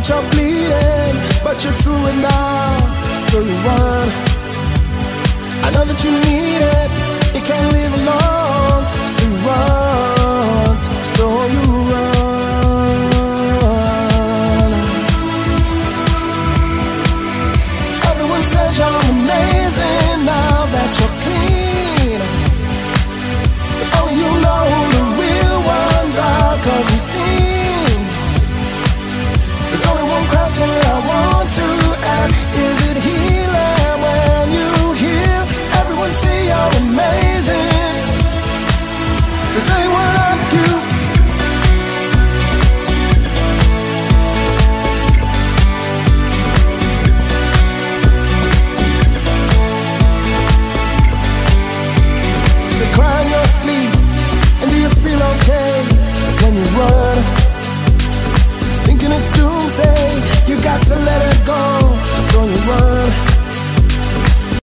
that you're bleeding, but you're through it now, so you run. I know that you need it, you can't live alone, so you run, so you run. Everyone says you're amazing now that you're clean, but only you know who the real ones are, 'cause you've seen. There's only one question I want to ask, is it healing when you hear everyone say you're amazing? Does anyone ask you? Do you cry in your sleep, and do you feel okay when you run? Thinking it's doomsday, you got to let it go.